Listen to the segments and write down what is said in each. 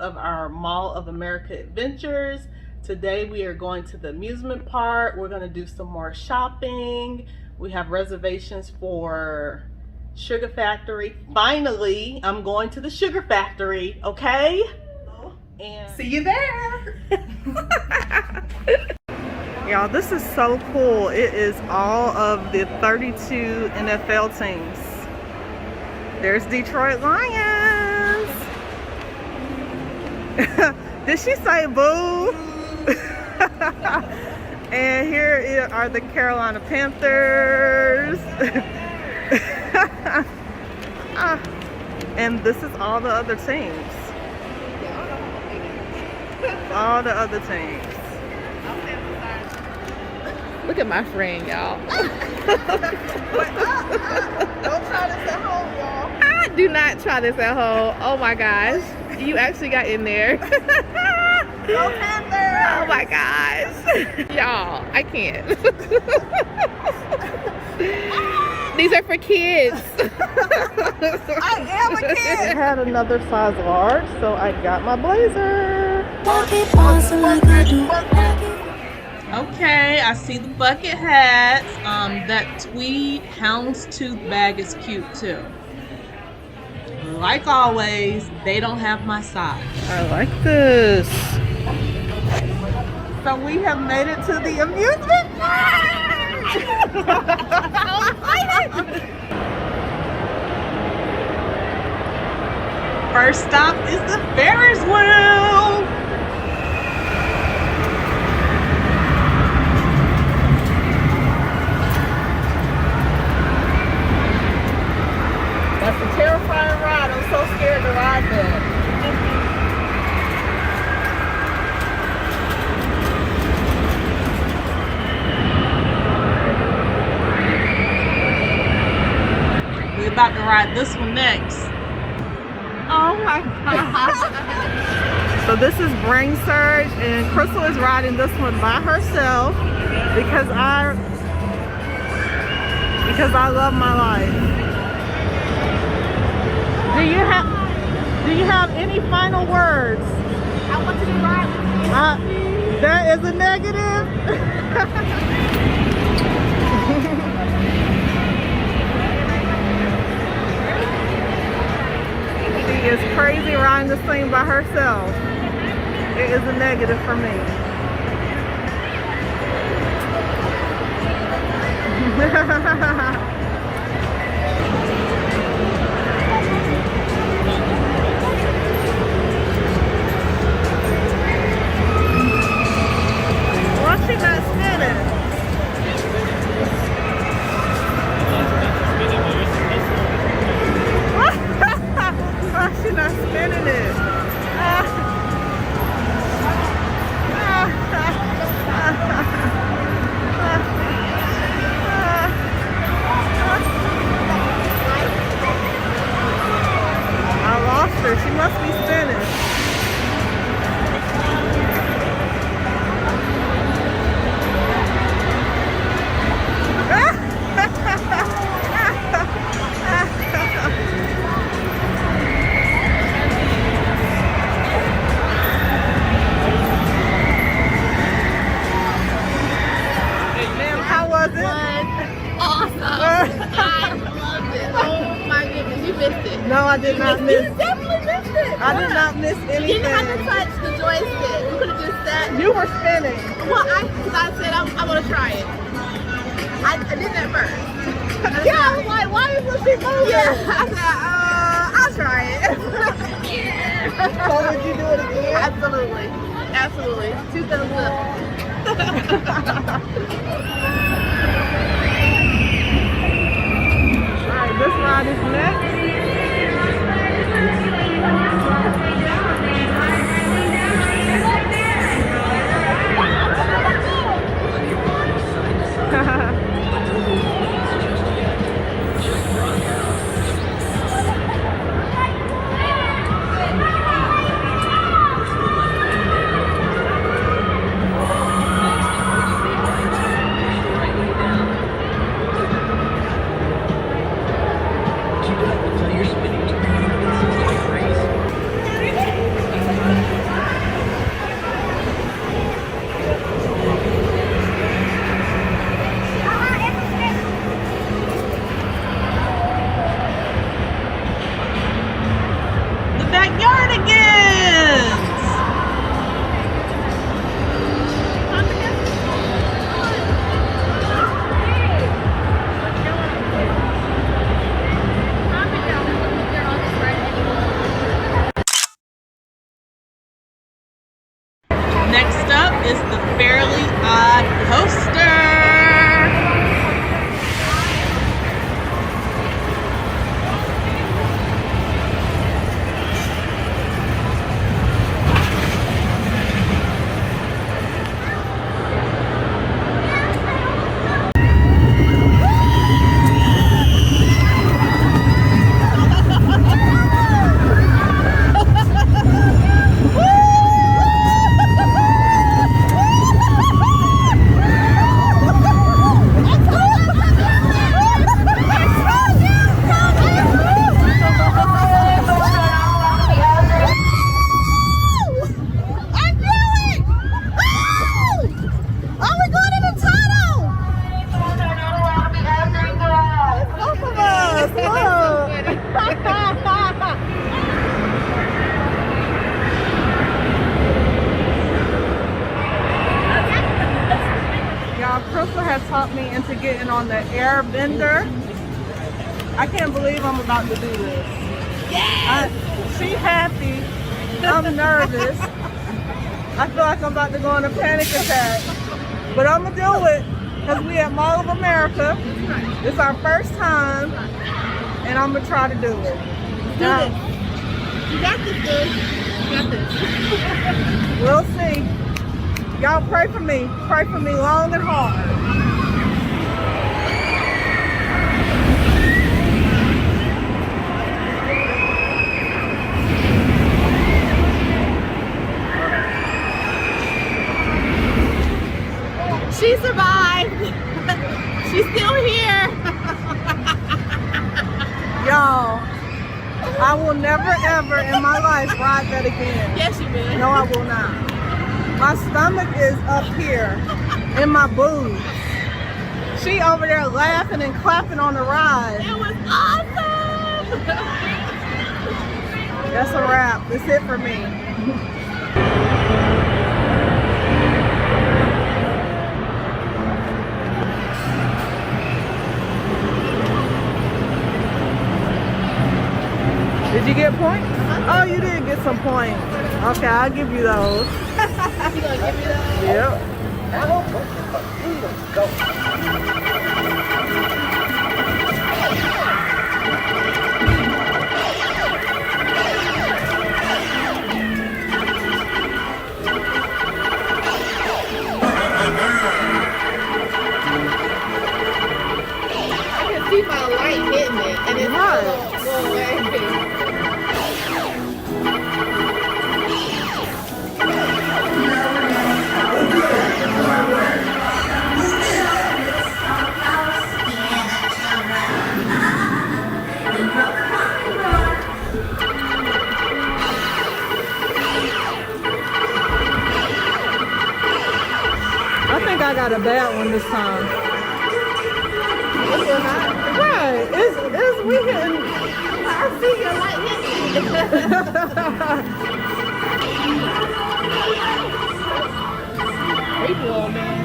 of our Mall of America adventures. Today we are going to the amusement park. We're going to do some more shopping. We have reservations for Sugar Factory. Finally, I'm going to the Sugar Factory, okay? And see you there. Y'all, this is so cool. It is all of the 32 NFL teams. There's Detroit Lions. Did she say boo? And here are the Carolina Panthers. And this is all the other teams. All the other teams. Look at my friend, y'all. Don't try this at home, y'all. I do not try this at home. Oh my gosh. You actually got in there. Go Panthers! Oh my gosh. Y'all, I can't. These are for kids. I am a kid. I had another size large, so I got my blazer. Okay, I see the bucket hats. That tweed houndstooth bag is cute too. Like always, they don't have my size. I like this. So we have made it to the amusement park. So excited. First stop is the Ferris Wheel. That's a terrifying ride. I'm so scared to ride that. We're about to ride this one next. Oh my God. So this is Brain Surge, and Crystal is riding this one by herself because I love my life. Do you have any final words? I want you to ride with me. That is a negative. She is crazy riding this thing by herself. It is a negative for me. Why she not spinning? Why she not spinning it? I lost her. She must be spinning. No, I did not miss. You definitely missed it. I did not miss anything. You didn't have to touch the joystick. You could have just sat. You were spinning. Well, I said I want to try it. I did that first. Yeah, I was like, why is this shit moving? Yeah, I said, I'll try it. So would you do it again? Absolutely. Absolutely. 2 thumbs up. Alright, this ride is next. Coaster. Crystal has talked me into getting on the air bender. I can't believe I'm about to do this. Yes! She's happy. I'm nervous. I feel like I'm about to go on a panic attack. But I'm going to do it because we at Mall of America. It's our first time. And I'm going to try to do it. Do this. You got this, dude. You got this. We'll see. Y'all pray for me. Pray for me long and hard. She survived. She's still here. Y'all, I will never ever in my life ride that again. Yes, you will. No, I will not. My stomach is up here in my boobs. She over there laughing and clapping on the ride. It was awesome. That's a wrap. That's it for me. Did you get points? Oh, you did get some points. Okay, I'll give you those. You gonna give me those? Yep. I can see my light hitting it, and it's Right. going away. I think I got a bad one this time. Right. It's we hitting. I see your light hitting it. Free blow, man.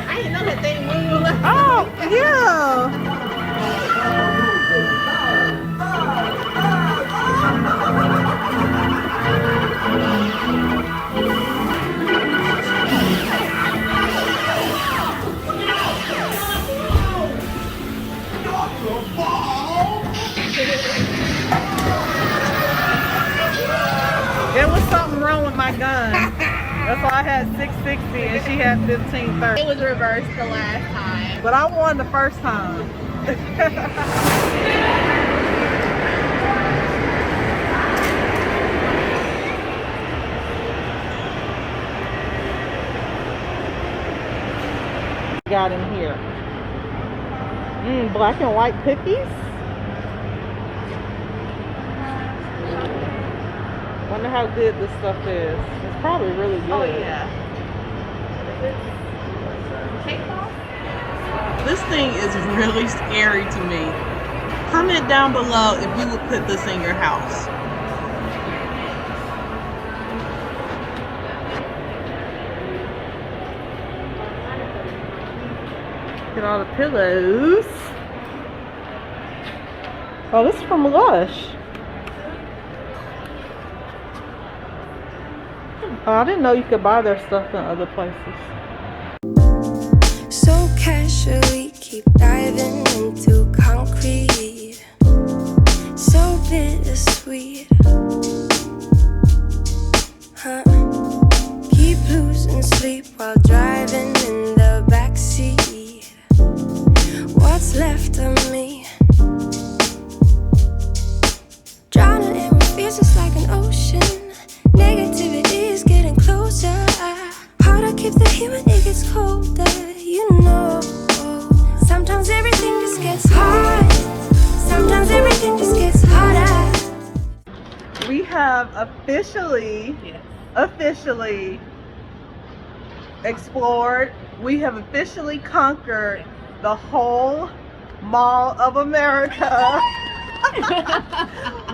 I didn't know that thing moved. Oh, yeah. There was something wrong with my gun. That's why I had 660 and she had 1530. It was reversed the last time. But I won the first time. Got in here. Black and white cookies. Wonder how good this stuff is. It's probably really good. Oh yeah. Cake pop? This thing is really scary to me. Comment down below if you would put this in your house. Get all the pillows. Oh, this is from Lush. Oh, I didn't know you could buy their stuff in other places. So casually keep diving into concrete. So bittersweet. Huh? Keep losing sleep while driving in the backseat. What's left of me? Drowning in what feels just like an ocean. Negativity is getting closer. Hard to keep the heat when it gets colder. You know, sometimes everything just gets hard. Sometimes everything just gets harder. We have officially explored. We have officially conquered the whole Mall of America.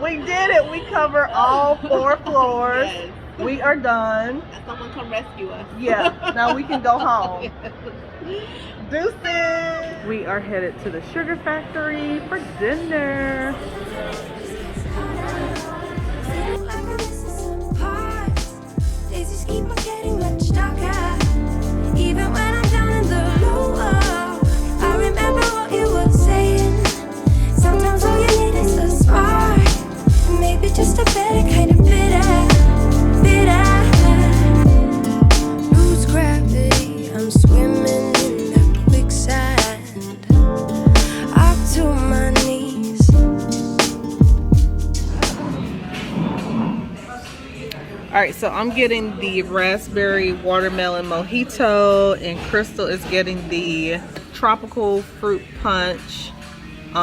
We did it. We cover all 4 floors. Yes. We are done. Someone come rescue us. Yeah, now we can go home. Deuces. We are headed to the sugar factory for dinner. Days just keep on getting much darker. Even when I'm down in the low, I remember what you were saying. Sometimes all you need is a spark. Maybe just a better kind of bitter. Lose gravity, I'm swimming in the quicksand. Up to my knees. Alright, so I'm getting the raspberry watermelon mojito, and Crystal is getting the tropical fruit punch.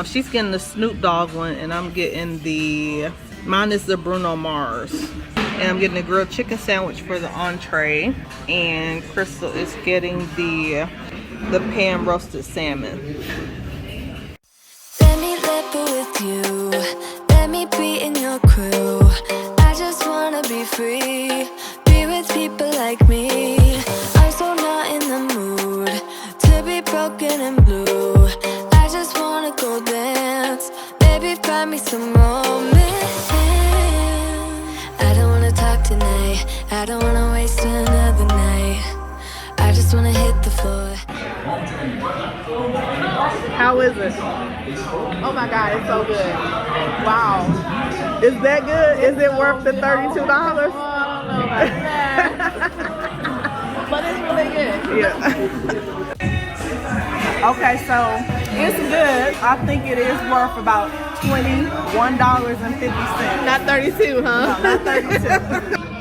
She's getting the Snoop Dogg one, and I'm getting mine is the Bruno Mars. And I'm getting a grilled chicken sandwich for the entree. And Crystal is getting the pan roasted salmon. Let me live with you. Let me be in your crew. I just wanna be free. Be with people like me. I'm so not in the mood to be broken and blue. I just wanna go dance. Baby, find me some romance. I don't wanna talk tonight. I don't wanna waste another night. I just wanna hit the floor. How is it? Oh my God, it's so good. Wow. Is that good? Is it worth the $32? I don't know about that. But it's really good. Yeah. Okay, so it's good. I think it is worth about $21.50. Not 32, huh? No, not 32.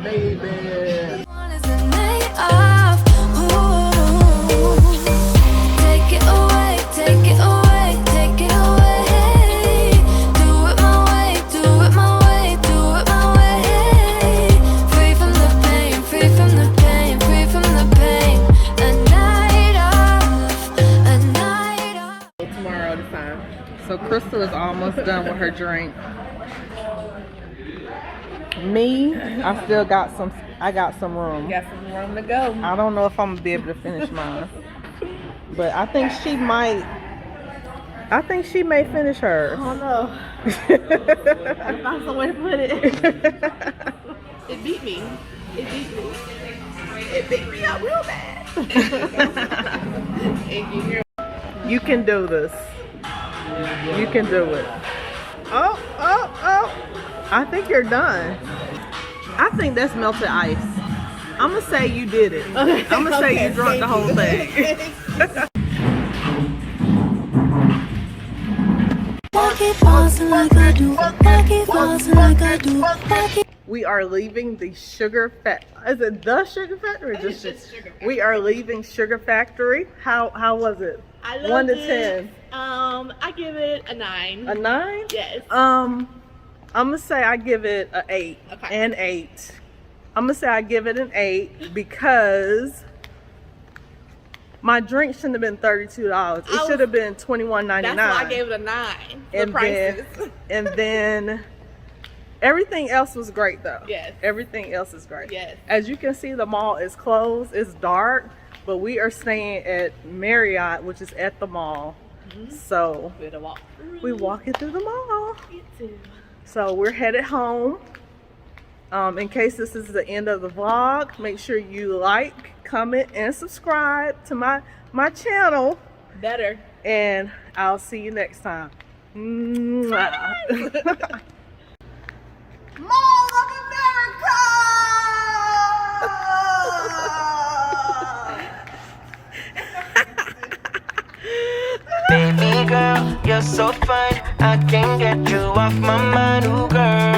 Baby. One is a night off. Ooh. Take it away, take it away, take it away. Do it my way, do it my way, do it my way. Free from the pain, free from the pain, free from the pain. A night off, a night off. Tomorrow this time. So Crystal is almost done with her drink. Me, I still got some. I got some room. Got some room to go. I don't know if I'm gonna be able to finish mine, but I think she might. I think she may finish hers. I don't know. I found somewhere to put it. It beat me. It beat me. It beat me up real bad. You can do this. You can do it. Oh, oh, oh. I think you're done. I think that's melted ice. I'm gonna say you did it. Okay, I'm gonna say you drunk the whole thing. We are leaving the sugar factory. Is it the sugar factory? It's just sugar factory. We are leaving sugar factory. How was it? I love 1 to it. 10. I give it a 9. A 9? Yes. I'm gonna say I give it an 8. Okay. An 8. I'm gonna say I give it an 8 because my drink shouldn't have been $32. It should have been $21.99. That's why I gave it a 9. The prices. And then everything else was great though. Yes. Everything else is great. Yes. As you can see, the mall is closed. It's dark, but we are staying at Marriott, which is at the mall. So We're to walk through. we walking through the mall. Get to. So we're headed home. In case this is the end of the vlog, make sure you like, comment, and subscribe to my channel. Better. And I'll see you next time. Mwah. Mall of America! Baby girl, you're so fine. I can't get you off my mind, ooh girl.